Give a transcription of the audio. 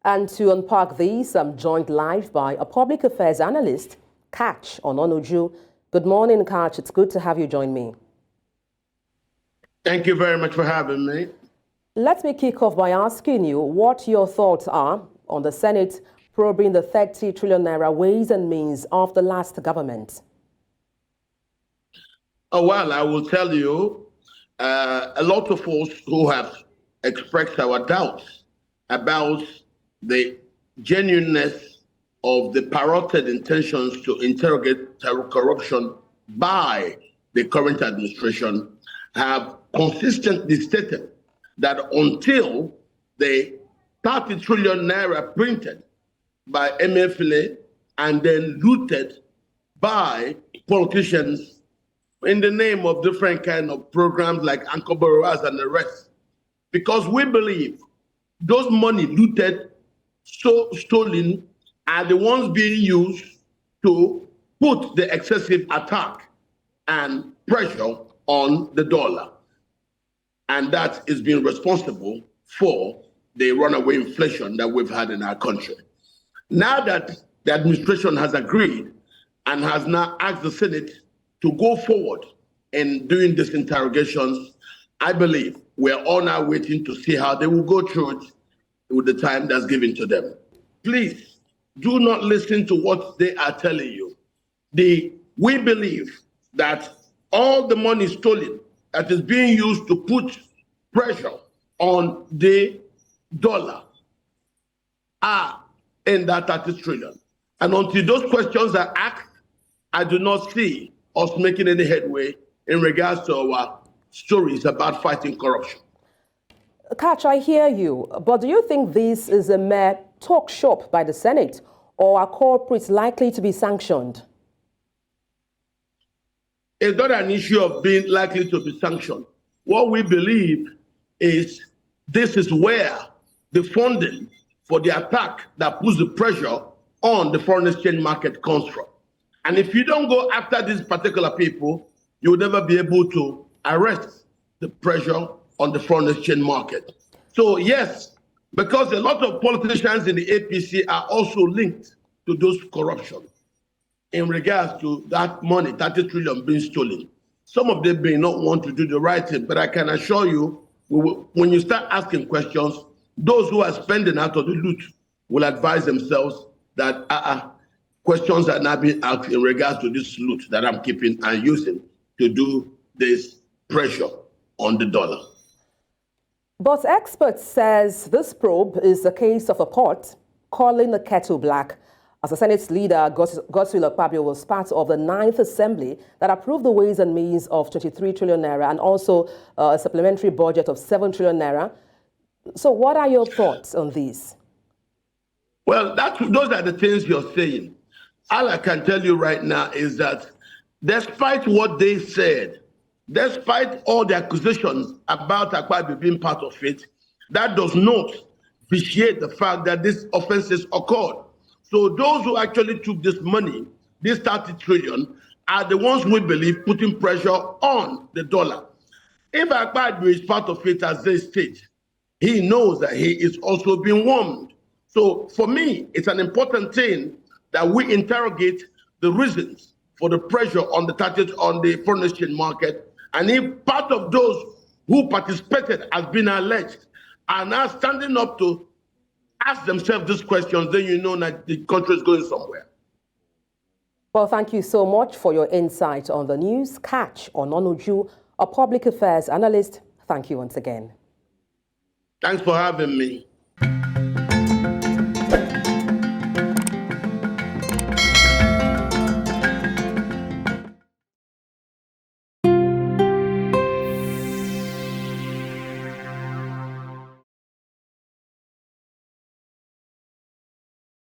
And to unpack these, I'm joined live by a public affairs analyst, Katch Ononuju. Good morning, Katch. It's good to have you join me. Thank you very much for having me. Let me kick off by asking you what your thoughts are on the Senate probing the 30 trillion naira ways and means of the last government. Oh, well, I will tell you, a lot of us who have expressed our doubts about the genuineness of the parroted intentions to interrogate corruption by the current administration have consistently stated that until the 30 trillion naira printed by MFLA and then looted by politicians in the name of different kind of programs like anchor borrowers and the rest, because we believe those money looted, stolen, are the ones being used to put the excessive attack and pressure on the dollar. And that is being responsible for the runaway inflation that we've had in our country. Now that the administration has agreed and has now asked the Senate to go forward in doing these interrogations, I believe we're all now waiting to see how they will go through it with the time that's given to them. Please do not listen to what they are telling you. We believe that all the money stolen that is being used to put pressure on the dollar are in that 30 trillion. And until those questions are asked, I do not see us making any headway in regards to our stories about fighting corruption. Katch, I hear you, but do you think this is a mere talk shop by the Senate, or are corporates likely to be sanctioned? It's not an issue of being likely to be sanctioned. What we believe is this is where the funding for the attack that puts the pressure on the foreign exchange market comes from. And if you don't go after these particular people, you will never be able to arrest the pressure on the foreign exchange market. So yes, because a lot of politicians in the APC are also linked to those corruption in regards to that money, 30 trillion being stolen. Some of them may not want to do the right thing, but I can assure you, when you start asking questions, those who are spending out of the loot will advise themselves that questions are now being asked in regards to this loot that I'm keeping and using to do this pressure on the dollar. But experts says this probe is a case of a pot calling the kettle black, as the Senate's leader, Godswill Akpabio, was part of the 9th Assembly that approved the Ways and Means of 23 trillion naira and also a supplementary budget of 7 trillion naira. So what are your thoughts on these? Well, those are the things you're saying. All I can tell you right now is that despite what they said, despite all the accusations about Akpabio being part of it, that does not vitiate the fact that these offenses occurred. So those who actually took this money, this 30 trillion, are the ones we believe putting pressure on the dollar. If Akpabio is part of it as they state, he knows that he is also being warned. So for me, it's an important thing that we interrogate the reasons for the pressure on the foreign exchange market. And if part of those who participated has been alleged are now standing up to ask themselves these questions, then you know that the country is going somewhere. Well, thank you so much for your insight on the news. Katch Ononuju, a public affairs analyst. Thank you once again. Thanks for having me.